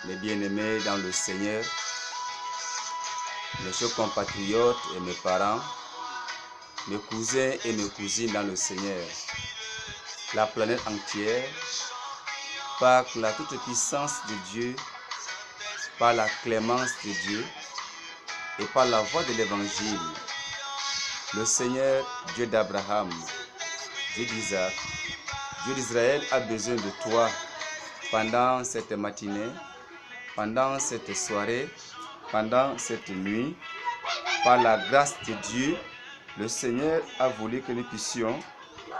mes bien-aimés dans le Seigneur, mes chers compatriotes et mes parents, mes cousins et mes cousines dans le Seigneur, la planète entière, par la toute-puissance de Dieu, par la clémence de Dieu et par la voix de l'Évangile, le Seigneur, Dieu d'Abraham, Dieu d'Isaac, Dieu d'Israël a besoin de toi pendant cette matinée, pendant cette soirée, pendant cette nuit. Par la grâce de Dieu, le Seigneur a voulu que nous puissions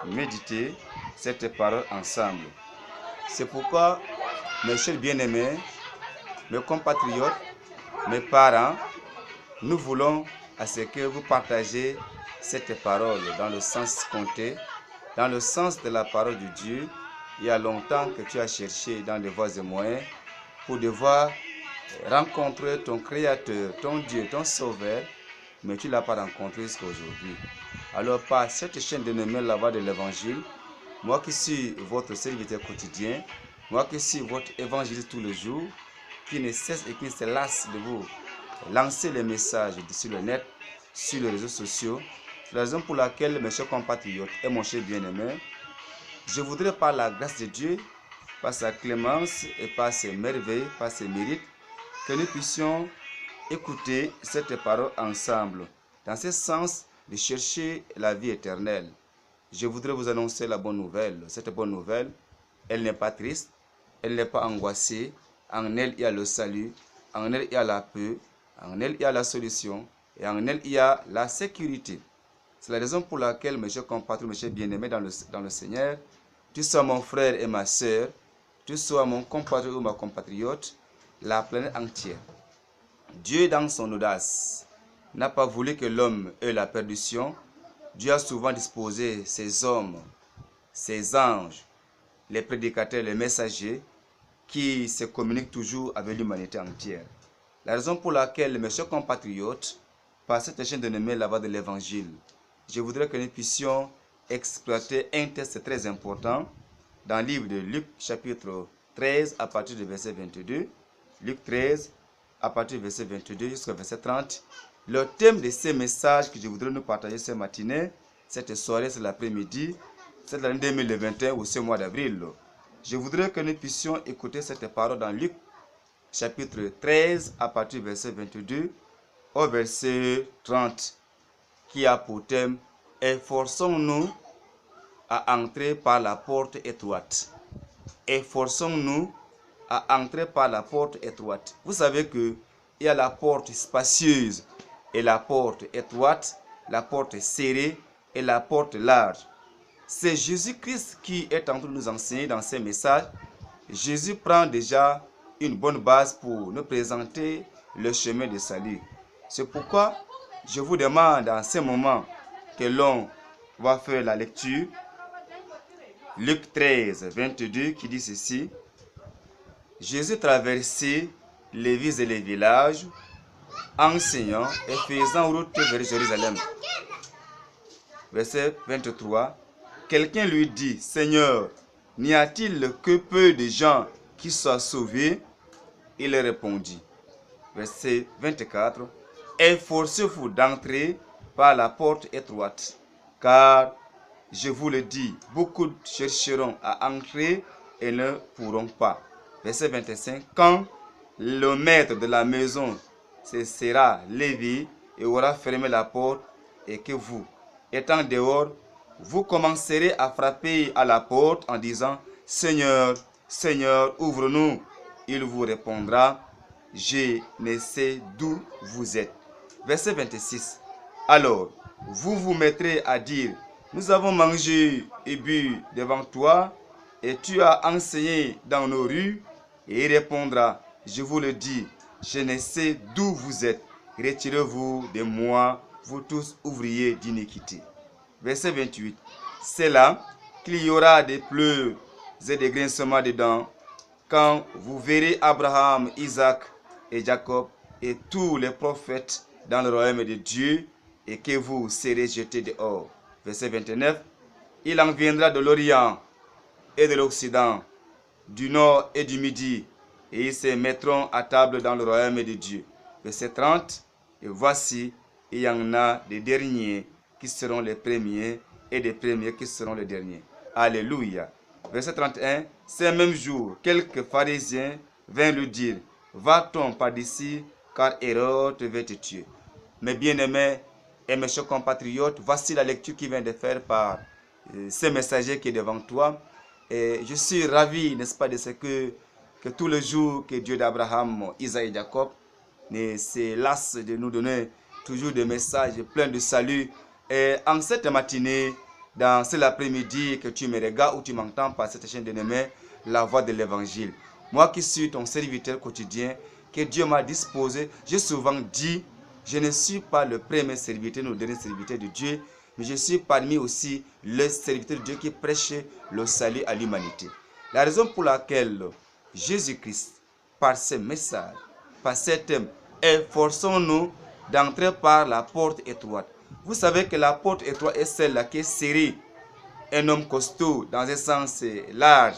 méditer cette parole ensemble. C'est pourquoi, mes chers bien-aimés, mes compatriotes, mes parents, nous voulons à ce que vous partagez cette parole dans le sens compté, dans le sens de la parole de Dieu. Il y a longtemps que tu as cherché dans les voies et moyens pour devoir rencontrer ton Créateur, ton Dieu, ton Sauveur, mais tu ne l'as pas rencontré jusqu'à aujourd'hui. Alors par cette chaîne dénommée la voix de l'Évangile, moi qui suis votre serviteur quotidien, moi qui suis votre évangéliste tous les jours, qui ne cesse et qui ne se lasse de vous lancer les messages sur le net, sur les réseaux sociaux, c'est la raison pour laquelle, mes chers compatriotes et mon cher bien-aimé, je voudrais par la grâce de Dieu, par sa clémence et par ses merveilles, par ses mérites, que nous puissions écouter cette parole ensemble, dans ce sens de chercher la vie éternelle. Je voudrais vous annoncer la bonne nouvelle. Cette bonne nouvelle, elle n'est pas triste, elle n'est pas angoissée. En elle, il y a le salut, en elle, il y a la paix, en elle, il y a la solution, et en elle, il y a la sécurité. C'est la raison pour laquelle, mes chers compatriotes, mes chers bien-aimés dans le Seigneur, tu sois mon frère et ma sœur, tu sois mon compatriote ou ma compatriote, la planète entière. Dieu, dans son audace, n'a pas voulu que l'homme ait la perdition. Dieu a souvent disposé ses hommes, ses anges, les prédicateurs, les messagers, qui se communiquent toujours avec l'humanité entière. La raison pour laquelle, mes chers compatriotes, par cette chaîne dénommée la voix de l'Évangile, je voudrais que nous puissions exploiter un texte très important dans le livre de Luc, chapitre 13, à partir du verset 22. Luc 13, à partir du verset 22 jusqu'au verset 30. Le thème de ces messages que je voudrais nous partager ce matin, cette soirée, c'est l'après-midi, c'est l'année 2021 ou ce mois d'avril. Je voudrais que nous puissions écouter cette parole dans Luc, chapitre 13, à partir du verset 22 au verset 30, qui a pour thème « Efforçons-nous à entrer par la porte étroite ». Efforçons-nous à entrer par la porte étroite. Vous savez qu'il y a la porte spacieuse et la porte étroite, la porte serrée et la porte large. C'est Jésus-Christ qui est en train de nous enseigner dans ces messages. Jésus prend déjà une bonne base pour nous présenter le chemin de salut. C'est pourquoi je vous demande en ce moment que l'on va faire la lecture. Luc 13, 22 qui dit ceci. Jésus traversait les villes et les villages, enseignant et faisant route vers Jérusalem. Verset 23. Quelqu'un lui dit, « Seigneur, n'y a-t-il que peu de gens qui soient sauvés ?» Il répondit. Verset 24. « Efforcez-vous d'entrer par la porte étroite, car, je vous le dis, beaucoup chercheront à entrer et ne pourront pas. » Verset 25. « Quand le maître de la maison se sera levé et aura fermé la porte, et que vous, étant dehors, vous commencerez à frapper à la porte en disant, « Seigneur, Seigneur, ouvre-nous. » Il vous répondra, « Je ne sais d'où vous êtes. » Verset 26. « Alors, vous vous mettrez à dire, « Nous avons mangé et bu devant toi, et tu as enseigné dans nos rues. » Et il répondra, « Je vous le dis, je ne sais d'où vous êtes. Retirez-vous de moi, vous tous ouvriers d'iniquité. » Verset 28. « C'est là qu'il y aura des pleurs et des grincements de dents, quand vous verrez Abraham, Isaac et Jacob et tous les prophètes dans le royaume de Dieu, et que vous serez jetés dehors. » Verset 29. « Il en viendra de l'Orient et de l'Occident, du Nord et du Midi, et ils se mettront à table dans le royaume de Dieu. Verset 30, et voici, il y en a des derniers qui seront les premiers et des premiers qui seront les derniers. Alléluia. Verset 31, ces mêmes jours, quelques pharisiens vinrent lui dire, va-t-on par d'ici, car Hérode veut te tuer. Mes bien-aimés et mes chers compatriotes, voici la lecture qui vient de faire par ce messager qui est devant toi. Et je suis ravi, n'est-ce pas, de ce que tous les jours que Dieu d'Abraham, Isaac et Jacob ne se lasse de nous donner toujours des messages pleins de salut. Et en cette matinée, dans cet après-midi que tu me regardes ou tu m'entends par cette chaîne de la voix de l'évangile. Moi qui suis ton serviteur quotidien, que Dieu m'a disposé, j'ai souvent dit, je ne suis pas le premier serviteur, le dernier serviteur de Dieu, mais je suis parmi aussi les serviteurs de Dieu qui prêchent le salut à l'humanité. La raison pour laquelle Jésus-Christ, par ce message, par cet thème, efforçons-nous d'entrer par la porte étroite. Vous savez que la porte étroite est celle-là qui est serrée. Un homme costaud, dans un sens large,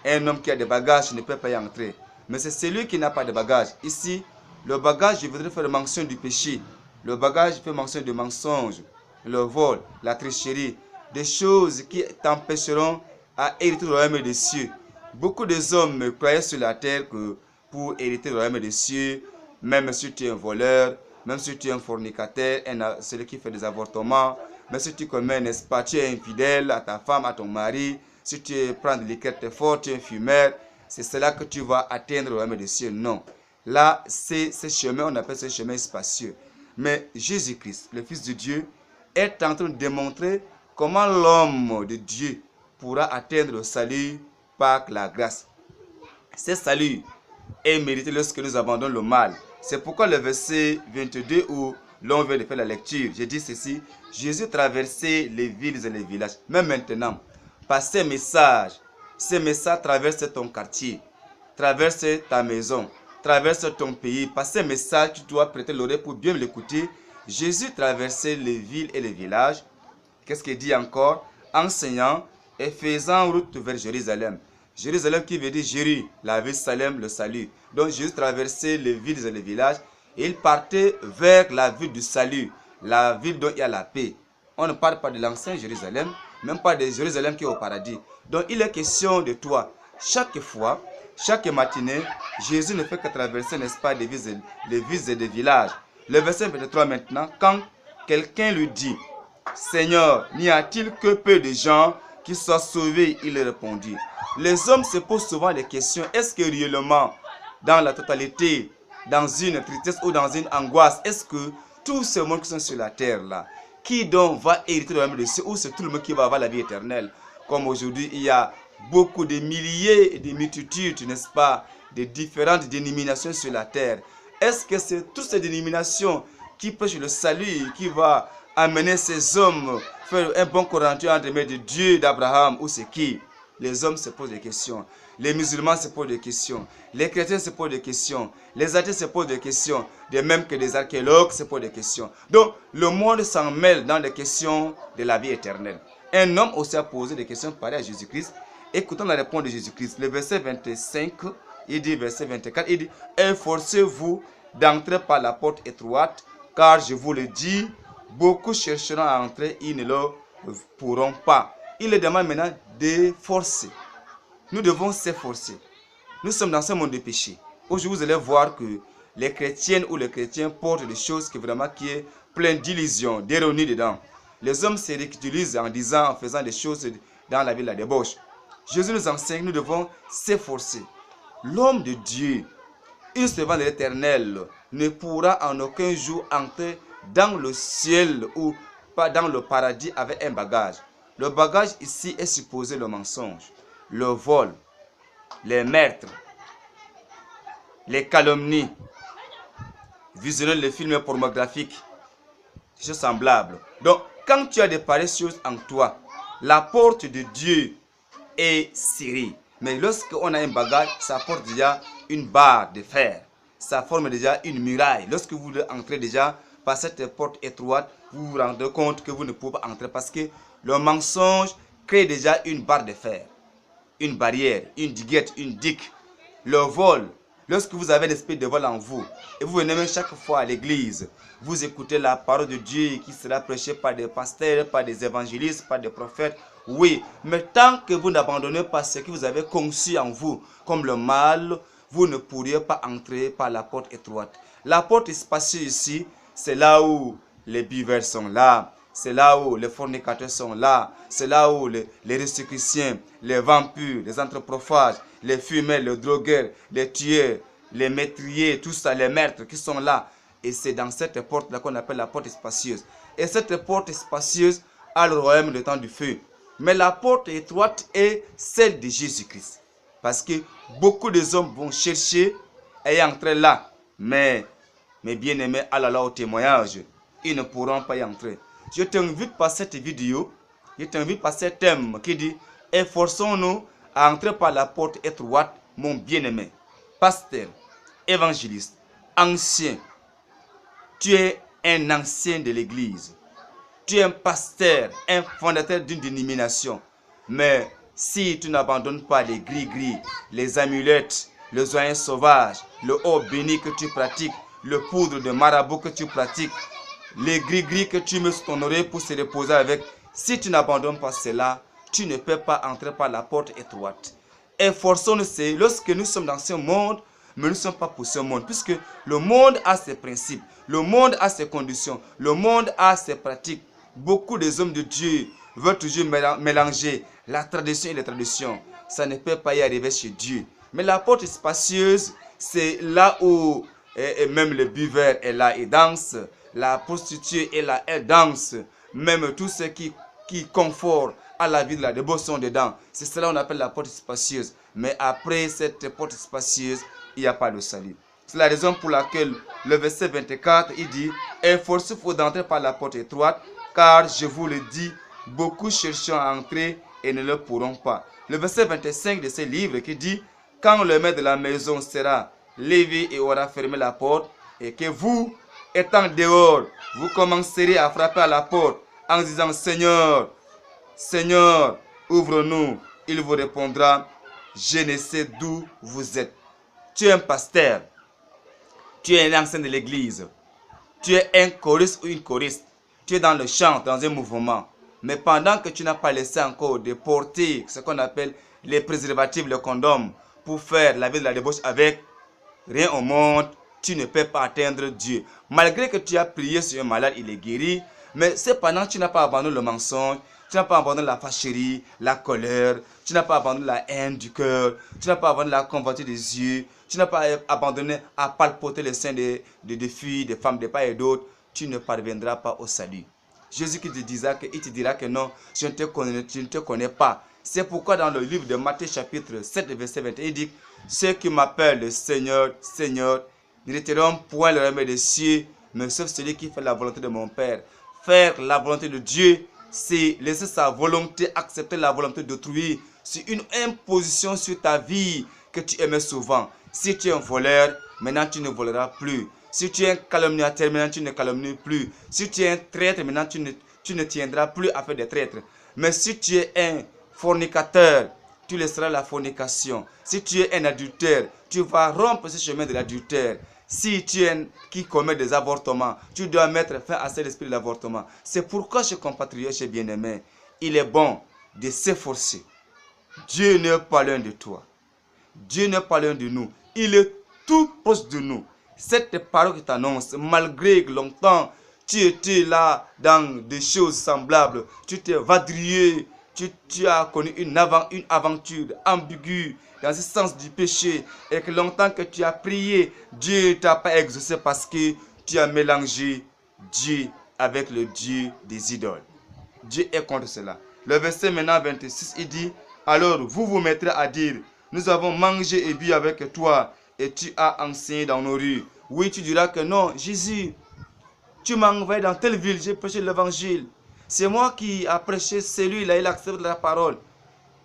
un homme qui a des bagages ne peut pas y entrer. Mais c'est celui qui n'a pas de bagages. Ici, le bagage, je voudrais faire mention du péché. Le bagage fait mention du mensonge, le vol, la tricherie, des choses qui t'empêcheront à hériter le royaume des cieux. Beaucoup de hommes croyaient sur la terre que pour hériter le royaume des cieux, même si tu es un voleur, même si tu es un fornicateur, celui qui fait des avortements, même si tu commets, n'est-ce pas, tu es infidèle à ta femme, à ton mari, si tu prends de liqueur très fort, tu es un fumeur, c'est cela que tu vas atteindre le royaume des cieux. Non. Là, c'est ce chemin, on appelle ce chemin spacieux. Mais Jésus-Christ, le Fils de Dieu, est en train de démontrer comment l'homme de Dieu pourra atteindre le salut par la grâce. Ce salut est mérité lorsque nous abandonnons le mal. C'est pourquoi le verset 22 où l'on vient de faire la lecture, j'ai dit ceci, Jésus traversait les villes et les villages. Même maintenant, par ces messages traversent ton quartier, traversent ta maison, traversent ton pays. Par ces messages, tu dois prêter l'oreille pour bien l'écouter. Jésus traversait les villes et les villages. Qu'est-ce qu'il dit encore? Enseignant et faisant route vers Jérusalem. Jérusalem qui veut dire Jéru, la ville Salem, le salut. Donc Jésus traversait les villes et les villages et il partait vers la ville du salut, la ville dont il y a la paix. On ne parle pas de l'ancien Jérusalem, même pas de Jérusalem qui est au paradis. Donc il est question de toi. Chaque fois, chaque matinée, Jésus ne fait que traverser, n'est-ce pas, des villes et des villages. Le verset 23 maintenant, quand quelqu'un lui dit, Seigneur, n'y a-t-il que peu de gens qui soient sauvés? Il répondit. Les hommes se posent souvent des questions. Est-ce que réellement, dans la totalité, dans une tristesse ou dans une angoisse, est-ce que tous ces monde qui sont sur la terre là, qui donc va hériter le royaume de Dieu, ou c'est tout le monde qui va avoir la vie éternelle? Comme aujourd'hui, il y a beaucoup de milliers et de multitudes, n'est-ce pas, de différentes dénominations sur la terre. Est-ce que c'est toutes ces dénominations qui prêchent le salut, qui va amener ces hommes faire un bon courant entre les mains de Dieu, d'Abraham, ou c'est qui? Les hommes se posent des questions. Les musulmans se posent des questions. Les chrétiens se posent des questions. Les athées se posent des questions. De même que les archéologues se posent des questions. Donc, le monde s'en mêle dans les questions de la vie éternelle. Un homme aussi a posé des questions pareilles à Jésus-Christ. Écoutons la réponse de Jésus-Christ. Le verset 25, il dit, verset 24, il dit, efforcez-vous d'entrer par la porte étroite, car je vous le dis, beaucoup chercheront à entrer, ils ne le pourront pas. Il les demande maintenant d'efforcer. Nous devons s'efforcer. Nous sommes dans ce monde de péché. Aujourd'hui, vous allez voir que les chrétiennes ou les chrétiens portent des choses qui est plein d'illusions, d'ironie dedans. Les hommes se ridiculisent en disant, en faisant des choses dans la vie de la débauche. Jésus nous enseigne, nous devons s'efforcer. L'homme de Dieu, il se vend de l'éternel, ne pourra en aucun jour entrer dans le ciel ou pas dans le paradis avec un bagage. Le bagage ici est supposé le mensonge, le vol, les meurtres, les calomnies, visionner les films pornographiques, des choses semblables. Donc, quand tu as de pareilles choses en toi, la porte de Dieu est serrée. Mais lorsqu'on a un bagage, ça porte déjà une barre de fer. Ça forme déjà une muraille. Lorsque vous entrez déjà par cette porte étroite, vous vous rendez compte que vous ne pouvez pas entrer parce que le mensonge crée déjà une barre de fer, une barrière, une diguette, une digue. Le vol, Lorsque vous avez l'esprit de vol en vous, et vous venez même chaque fois à l'église, vous écoutez la parole de Dieu qui sera prêchée par des pasteurs, par des évangélistes, par des prophètes. Oui, mais tant que vous n'abandonnez pas ce que vous avez conçu en vous comme le mal, vous ne pourriez pas entrer par la porte étroite. La porte spacieuse ici, c'est là où les buveurs sont là, c'est là où les fornicateurs sont là, c'est là où les ressuscitants, les vampires, les anthropophages, les fumeurs, les drogueurs, les tueurs, les métriers, tout ça, les maîtres qui sont là. Et c'est dans cette porte-là qu'on appelle la porte spacieuse. Et cette porte spacieuse a le royaume le temps du feu. Mais la porte étroite est celle de Jésus-Christ. Parce que beaucoup de hommes vont chercher et entrer là. Mais mes bien-aimés, à la au témoignage, ils ne pourront pas y entrer. Je t'invite par cette vidéo, je t'invite par ce thème qui dit « Efforçons-nous à entrer par la porte étroite, mon bien-aimé, pasteur, évangéliste, ancien. Tu es un ancien de l'église. Tu es un pasteur, un fondateur d'une dénomination. Mais si tu n'abandonnes pas les gris-gris, les amulettes, les oignons sauvages, le haut béni que tu pratiques, le poudre de marabout que tu pratiques, les gris-gris que tu mets sur ton oreille pour se reposer avec, si tu n'abandonnes pas cela, tu ne peux pas entrer par la porte étroite. Efforçons-nous, c'est lorsque nous sommes dans ce monde, mais nous ne sommes pas pour ce monde, puisque le monde a ses principes, le monde a ses conditions, le monde a ses pratiques. Beaucoup des hommes de Dieu veulent toujours mélanger la tradition et les traditions. Ça ne peut pas y arriver chez Dieu. Mais la porte spacieuse, c'est là où même le buveur est là et danse, la prostituée est là et danse, même tout ce qui confort à la vie de la débauche sont dedans. C'est cela qu'on appelle la porte spacieuse. Mais après cette porte spacieuse, il n'y a pas de salut. C'est la raison pour laquelle le verset 24, il dit « Efforcez-vous d'entrer par la porte étroite, car je vous le dis, beaucoup chercheront à entrer et ne le pourront pas. » Le verset 25 de ce livre qui dit « Quand le maître de la maison sera levé et aura fermé la porte, et que vous, étant dehors, vous commencerez à frapper à la porte en disant « Seigneur, Seigneur, ouvre-nous. » Il vous répondra « Je ne sais d'où vous êtes. » Tu es un pasteur, tu es un ancien de l'église, tu es un choriste ou une choriste, tu es dans le chant, dans un mouvement. Mais pendant que tu n'as pas laissé encore de porter ce qu'on appelle les préservatifs, le condom, pour faire la vie de la débauche avec, rien au monde, tu ne peux pas atteindre Dieu. Malgré que tu as prié sur un malade, il est guéri, mais cependant tu n'as pas abandonné le mensonge, tu n'as pas abandonné la fâcherie, la colère, tu n'as pas abandonné la haine du cœur, tu n'as pas abandonné la convoitise des yeux, tu n'as pas abandonné à palpoter les seins des filles, des femmes, des pas et d'autres, tu ne parviendras pas au salut. Jésus qui te dira il te dira que non, je ne te connais pas. C'est pourquoi dans le livre de Matthieu chapitre 7 verset 21, il dit « Ceux qui m'appellent le Seigneur, Seigneur, n'hériteront point le royaume des cieux, mais sauf celui qui fait la volonté de mon Père. » Faire la volonté de Dieu, c'est laisser sa volonté, accepter la volonté d'autrui. C'est une imposition sur ta vie que tu aimais souvent. Si tu es un voleur, maintenant tu ne voleras plus. Si tu es un calomniateur, maintenant tu ne calomnies plus. Si tu es un traître, maintenant tu ne tiendras plus à faire des traîtres. Mais si tu es un fornicateur, tu laisseras la fornication. Si tu es un adultère, tu vas rompre ce chemin de l'adultère. Si tu es un qui commet des avortements, tu dois mettre fin à cet esprit de l'avortement. C'est pourquoi, chers compatriotes, chers bien-aimés, il est bon de s'efforcer. Dieu n'est pas l'un de toi. Dieu n'est pas l'un de nous. Il est tout proche de nous. Cette parole qui t'annonce, malgré que longtemps tu étais là dans des choses semblables, tu t'es vadrouillé, tu as connu une aventure ambiguë dans le sens du péché, et que longtemps que tu as prié, Dieu ne t'a pas exaucé parce que tu as mélangé Dieu avec le Dieu des idoles. Dieu est contre cela. Le verset maintenant 26, il dit, alors vous vous mettrez à dire, nous avons mangé et bu avec toi, et tu as enseigné dans nos rues. Oui, tu diras que non, Jésus, tu m'as envoyé dans telle ville, j'ai prêché l'évangile. C'est moi qui a prêché celui-là, il accepte la parole.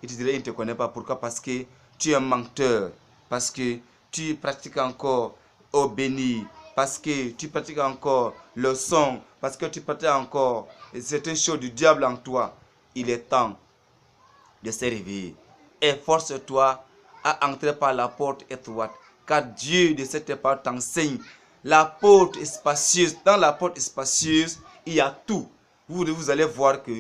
Il te dirait, il ne te connaît pas. Pourquoi? Parce que tu es un menteur. Parce que tu pratiques encore au béni. Parce que tu pratiques encore le son. Parce que tu pratiques encore certaines choses du diable en toi. Il est temps de se réveiller. Efforce-toi à entrer par la porte étroite. car Dieu de cette part t'enseigne. La porte est spacieuse. Dans la porte spacieuse, il y a tout. Vous allez voir que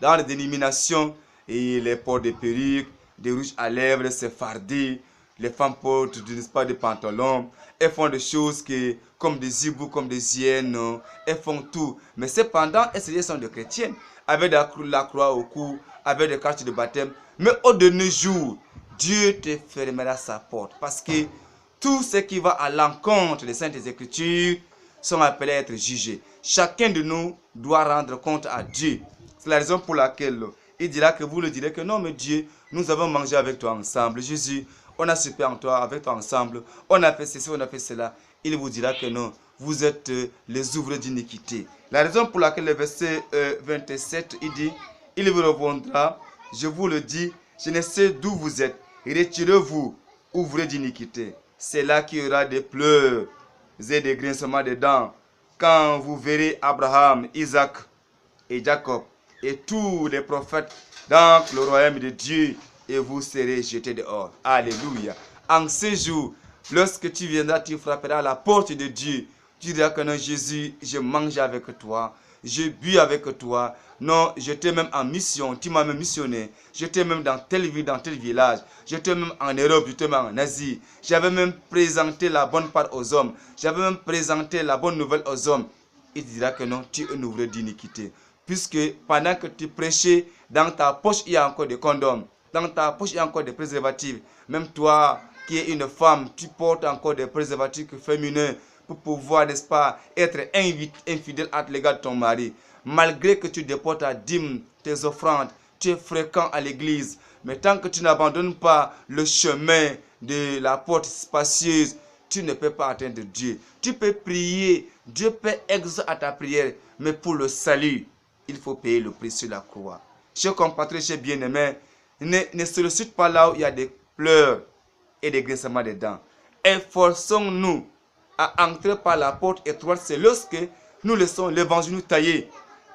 dans les dénominations, et les portes de perruques, des rouges à lèvres, des séphardis, les femmes portent des pantalons, elles font des choses comme des hiboux, comme des hyènes, elles font tout. Mais cependant, elles sont des chrétiennes, avec la croix au cou, avec des cartes de baptême. Mais au dernier jour, Dieu te fermera sa porte. Parce que tout ce qui va à l'encontre des Saintes Écritures sont appelés à être jugés. Chacun de nous doit rendre compte à Dieu. C'est la raison pour laquelle il dira que vous le direz que non, mais Dieu, nous avons mangé avec toi ensemble. Jésus, on a soupé avec toi ensemble. On a fait ceci, on a fait cela. Il vous dira que non, vous êtes les ouvriers d'iniquité. La raison pour laquelle le verset 27, il dit, il vous répondra, je vous le dis, je ne sais d'où vous êtes. Retirez-vous, ouvriers d'iniquité. C'est là qu'il y aura des pleurs et des grincements de dents. Quand vous verrez Abraham, Isaac et Jacob et tous les prophètes dans le royaume de Dieu, et vous serez jetés dehors. Alléluia. En ce jour, lorsque tu viendras, tu frapperas à la porte de Dieu. Tu diras que non, Jésus, je mange avec toi, je bus avec toi. Non, j'étais même en mission, tu m'as même missionné. J'étais même dans telle ville, dans tel village. J'étais même en Europe, j'étais même en Asie. J'avais même présenté la bonne part aux hommes. J'avais même présenté la bonne nouvelle aux hommes. Il dira que non, tu es un ouvrier d'iniquité. Puisque pendant que tu prêchais, dans ta poche, il y a encore des condoms. Dans ta poche, il y a encore des préservatifs. Même toi, qui es une femme, tu portes encore des préservatifs féminins pour pouvoir, n'est-ce pas, être infidèle à l'égard de ton mari. Malgré que tu déportes ta dîme, tes offrandes, tu es fréquent à l'église. Mais tant que tu n'abandonnes pas le chemin de la porte spacieuse, tu ne peux pas atteindre Dieu. Tu peux prier, Dieu peut exaucer à ta prière, mais pour le salut, il faut payer le prix sur la croix. Chers compatriotes, chers bien-aimés, ne sollicite pas là où il y a des pleurs et des grincements de dents. Efforçons-nous à entrer par la porte étroite. C'est lorsque nous laissons l'évangile nous tailler.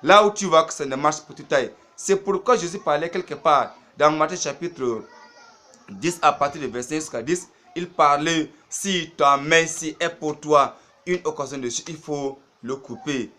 Là où tu vois que ça ne marche pas, tu tailles. C'est pourquoi Jésus parlait quelque part dans Matthieu chapitre 10 à partir du verset jusqu'à 10. Il parlait, si ta main est pour toi une occasion de chute, il faut le couper.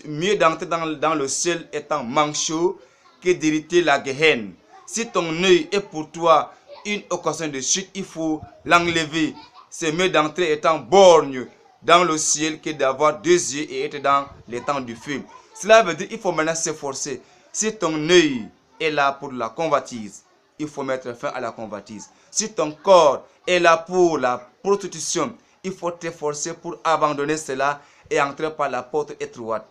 Mieux d'entrer dans le ciel étant manchot que d'hériter la Gehenna. Si ton œil est pour toi une occasion de chute, il faut l'enlever. C'est mieux d'entrer étant borgne dans le ciel que d'avoir deux yeux et être dans les temps du feu. Cela veut dire qu'il faut maintenant s'efforcer. Si ton œil est là pour la convoitise, il faut mettre fin à la convoitise. Si ton corps est là pour la prostitution, il faut t'efforcer pour abandonner cela et entrer par la porte étroite.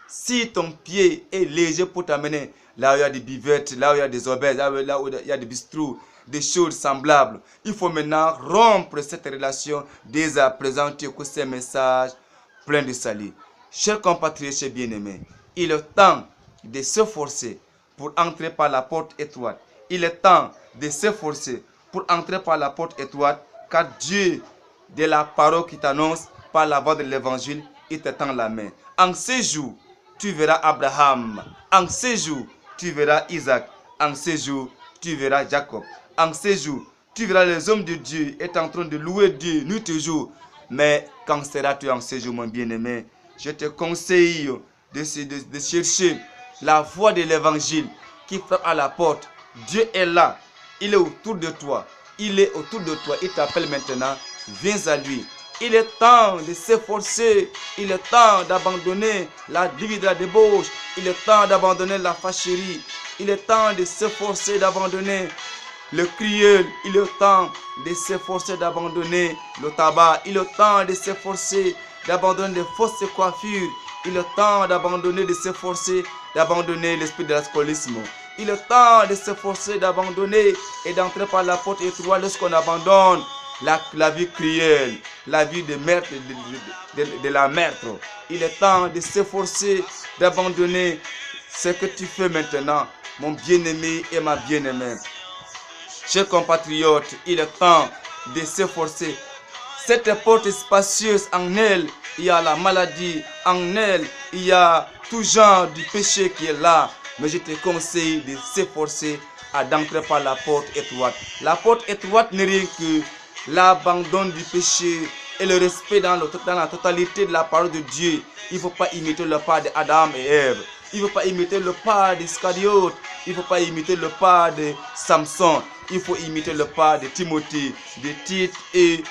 Si ton pied est léger pour t'amener là où il y a des bivettes, là où il y a des auberges, là où il y a des bistrots, des choses semblables, il faut maintenant rompre cette relation dès à présent. Tu écoutes ces messages pleins de salut. Chers compatriotes, chers bien-aimés, il est temps de s'efforcer pour entrer par la porte étroite. Il est temps de s'efforcer pour entrer par la porte étroite, car Dieu, de la parole qui t'annonce par la voix de l'évangile, il te tend la main. En ce jour, tu verras Abraham. En ce jour, tu verras Isaac. En ce jour, tu verras Jacob. En ce jour, tu verras les hommes de Dieu être en train de louer Dieu nuit et jour. Mais quand seras-tu en ce jour, mon bien-aimé? Je te conseille de chercher la voix de l'évangile qui frappe à la porte. Dieu est là. Il est autour de toi. Il est autour de toi. Il t'appelle maintenant. Viens à lui. Il est temps de s'efforcer. Il est temps d'abandonner la vie de la débauche. Il est temps d'abandonner la fâcherie. Il est temps de s'efforcer d'abandonner le criel. Il est temps de s'efforcer d'abandonner le tabac. Il est temps de s'efforcer d'abandonner les fausses coiffures. Il est temps d'abandonner, de s'efforcer d'abandonner l'esprit de l'alcoolisme. Il est temps de s'efforcer d'abandonner et d'entrer par la porte étroite lorsqu'on abandonne la vie cruelle, la vie de la maître. Il est temps de s'efforcer d'abandonner ce que tu fais maintenant, mon bien-aimé et ma bien-aimée. Chers compatriotes, il est temps de s'efforcer. Cette porte spacieuse, en elle, il y a la maladie, en elle, il y a tout genre du péché qui est là. Mais je te conseille de s'efforcer à d'entrer par la porte étroite. La porte étroite n'est rien que l'abandon du péché et le respect dans la totalité de la parole de Dieu. Il ne faut pas imiter le pas d'Adam et Ève. Il ne faut pas imiter le pas d'Iscariote. Il ne faut pas imiter le pas de Samson. Il faut imiter le pas de Timothée, de Tite et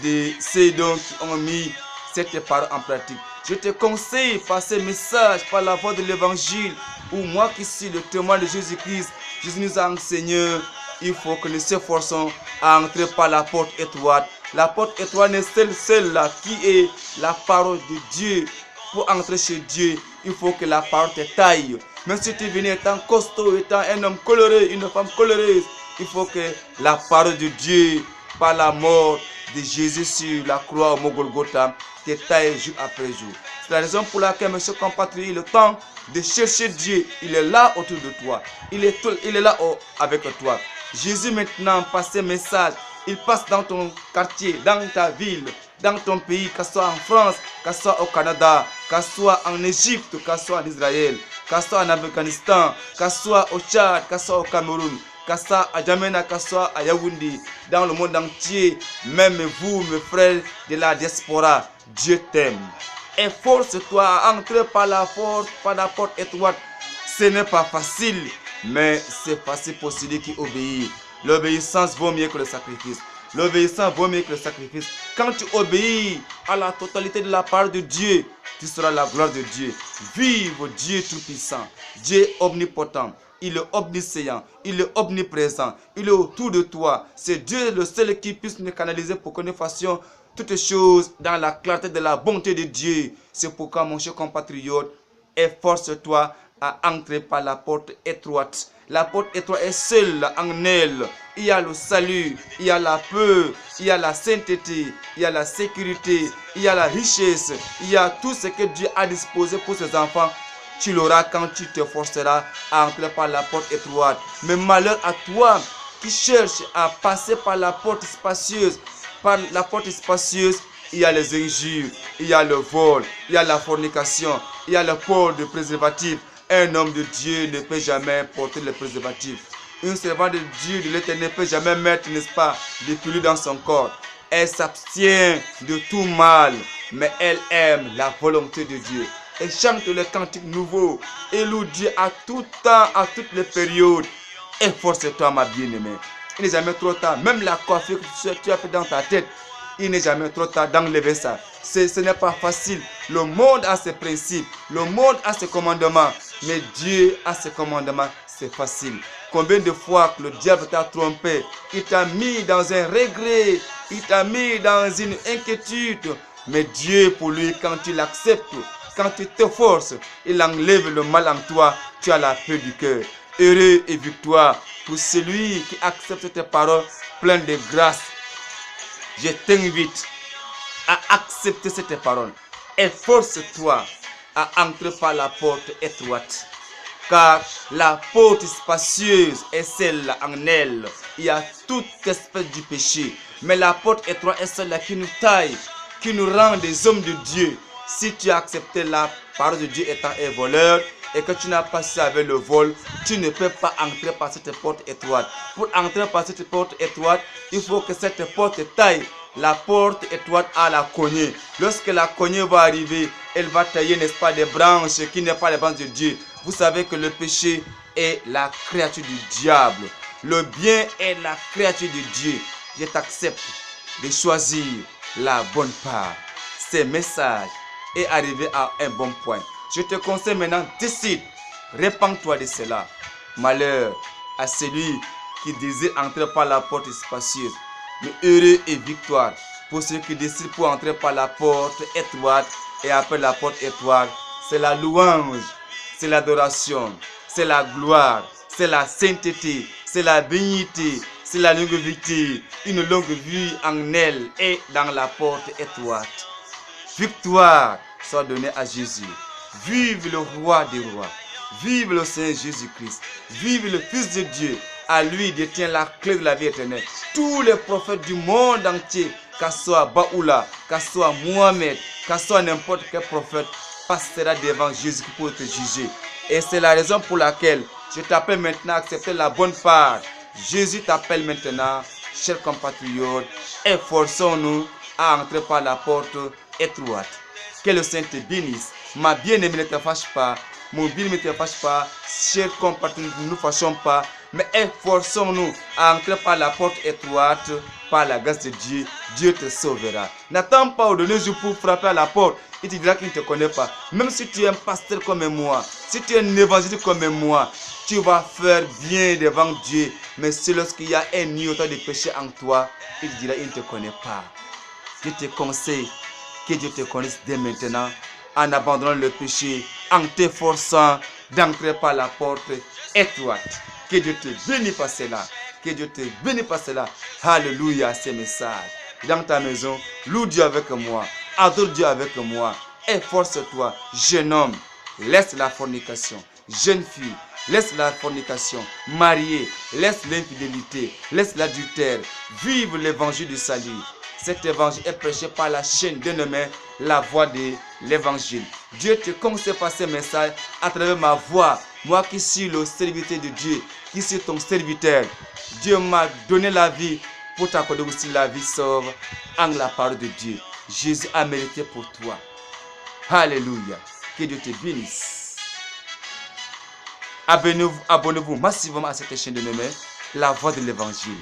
de ceux donc qui ont mis cette parole en pratique. Je te conseille par ce message, par la voix de l'évangile, où moi qui suis le témoin de Jésus-Christ, Jésus nous a enseigné, il faut que nous s'efforçons à entrer par la porte étroite. La porte étroite est celle-là qui est la parole de Dieu. Pour entrer chez Dieu, il faut que la parole te taille. Même si tu viens étant costaud, étant un homme coloré, une femme colorée, il faut que la parole de Dieu, par la mort de Jésus sur la croix au Mont Golgotha, te taille jour après jour. C'est la raison pour laquelle, monsieur compatriote, le temps de chercher Dieu, il est là autour de toi. Il est là avec toi. Jésus maintenant passe ses messages. Il passe dans ton quartier, dans ta ville, dans ton pays, que ce soit en France, que ce soit au Canada, que ce soit en Égypte, que ce soit en Israël, que ce soit en Afghanistan, que ce soit au Tchad, que ce soit au Cameroun, que ce soit à Djamena, que ce soit à Yaoundé, dans le monde entier, même vous, mes frères de la diaspora, Dieu t'aime. Efforce-toi à entrer par la porte étroite. Ce n'est pas facile, mais c'est facile pour celui qui obéit. L'obéissance vaut mieux que le sacrifice. L'obéissance vaut mieux que le sacrifice. Quand tu obéis à la totalité de la parole de Dieu, tu seras la gloire de Dieu. Vive Dieu tout-puissant. Dieu omnipotent. Il est omniscient. Il est omniprésent. Il est autour de toi. C'est Dieu le seul qui puisse nous canaliser pour que nous fassions toutes choses dans la clarté de la bonté de Dieu. C'est pourquoi, mon cher compatriote, efforce-toi à entrer par la porte étroite. La porte étroite est seule en elle. Il y a le salut, il y a la paix, il y a la sainteté, il y a la sécurité, il y a la richesse, il y a tout ce que Dieu a disposé pour ses enfants. Tu l'auras quand tu te forceras à entrer par la porte étroite. Mais malheur à toi qui cherche à passer par la porte spacieuse. Par la porte spacieuse, il y a les injures, il y a le vol, il y a la fornication, il y a le port de préservatif. Un homme de Dieu ne peut jamais porter le préservatif. Une servante de Dieu, de l'Éternel, ne peut jamais mettre, n'est-ce pas, des pilules dans son corps. Elle s'abstient de tout mal, mais elle aime la volonté de Dieu. Elle chante les cantiques nouveaux et loue Dieu à tout temps, à toutes les périodes. Efforce-toi, ma bien-aimée. Il n'est jamais trop tard. Même la coiffure que tu as fait dans ta tête, il n'est jamais trop tard d'enlever ça. Ce n'est pas facile. Le monde a ses principes. Le monde a ses commandements. Mais Dieu a ses commandements. C'est facile. Combien de fois que le diable t'a trompé, il t'a mis dans un regret, il t'a mis dans une inquiétude. Mais Dieu, pour lui, quand tu l'acceptes, quand tu te forces, il enlève le mal en toi. Tu as la paix du cœur. Heureux et victoire pour celui qui accepte tes paroles pleines de grâce. Je t'invite à accepter cette parole. Efforce-toi à entrer par la porte étroite. Car la porte spacieuse est celle en elle. Il y a toute espèce du péché. Mais la porte étroite est celle qui nous taille, qui nous rend des hommes de Dieu. Si tu as accepté la parole de Dieu étant un voleur et que tu n'as pas su avec le vol, tu ne peux pas entrer par cette porte étroite. Pour entrer par cette porte étroite, il faut que cette porte taille. La porte étroite à la cognée. Lorsque la cognée va arriver, elle va tailler, n'est-ce pas, des branches qui n'est pas les branches de Dieu. Vous savez que le péché est la créature du diable. Le bien est la créature de Dieu. Je t'accepte de choisir la bonne part. Ce message est arrivé à un bon point. Je te conseille maintenant, décide, répands-toi de cela. Malheur à celui qui désire entrer par la porte spacieuse. Mais heureux et victoire pour ceux qui décident pour entrer par la porte étroite. Et après la porte étroite, c'est la louange, c'est l'adoration, c'est la gloire, c'est la sainteté, c'est la bénité, c'est la longue vie, une longue vie en elle et dans la porte étroite. Victoire soit donnée à Jésus. Vive le roi des rois. Vive le Seigneur Jésus-Christ. Vive le Fils de Dieu. À lui détient la clé de la vie éternelle. Tous les prophètes du monde entier, qu'à soit Baoula, qu'à soit Mohamed, qu'à soit n'importe quel prophète, passera devant Jésus pour te juger. Et c'est la raison pour laquelle je t'appelle maintenant à accepter la bonne part. Jésus t'appelle maintenant chers compatriotes, efforçons-nous à entrer par la porte étroite. Que le Saint te bénisse. Ma bien-aimée, ne te fâche pas. Mon bien-aimé, ne te fâche pas. Chers compatriotes, ne nous fâchons pas. Mais efforçons-nous à entrer par la porte étroite, par la grâce de Dieu. Dieu te sauvera. N'attends pas au dernier jour pour frapper à la porte. Il te dira qu'il ne te connaît pas. Même si tu es un pasteur comme moi, si tu es un évangéliste comme moi, tu vas faire bien devant Dieu. Mais c'est lorsqu'il y a un iota de péché en toi, il te dira qu'il ne te connaît pas. Je te conseille que Dieu te connaisse dès maintenant, en abandonnant le péché, en t'efforçant d'entrer par la porte étroite. Que Dieu te bénisse par cela. Que Dieu te bénisse par cela. Alléluia, ces messages. Dans ta maison, loue Dieu avec moi. Adore Dieu avec moi. Efforce-toi, jeune homme. Laisse la fornication. Jeune fille, laisse la fornication. Marié, laisse l'infidélité. Laisse l'adultère. Vive l'évangile du salut. Cet évangile est prêché par la chaîne dénommée La Voix de l'Évangile. Dieu te conseille par ces messages à travers ma voix. Moi qui suis le serviteur de Dieu, qui suis ton serviteur. Dieu m'a donné la vie pour t'accorder aussi la vie sauve en la parole de Dieu. Jésus a mérité pour toi. Alléluia. Que Dieu te bénisse. Abonnez-vous massivement à cette chaîne dénommée La Voix de l'Évangile.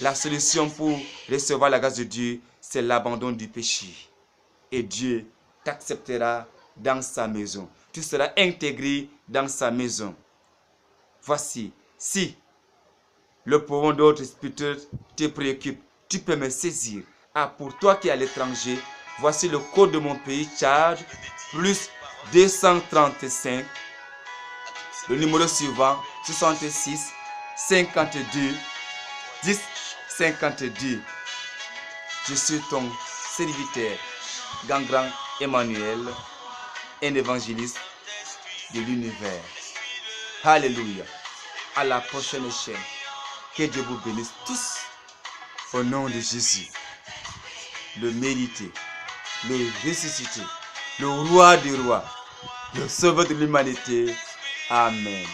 La solution pour recevoir la grâce de Dieu, c'est l'abandon du péché. Et Dieu t'acceptera dans sa maison. Tu seras intégré dans sa maison. Voici, si le pouvoir d'autres spirituels te préoccupe, tu peux me saisir. Ah, pour toi qui es à l'étranger, voici le code de mon pays, Tchad, plus 235. Le numéro suivant, 66 52 10 52. Je suis ton serviteur, Gangrang Emmanuel, un évangéliste de l'univers. Alléluia. À la prochaine chaîne. Que Dieu vous bénisse tous. Au nom de Jésus. Le mérité, le ressuscité, le roi des rois, le sauveur de l'humanité. Amen.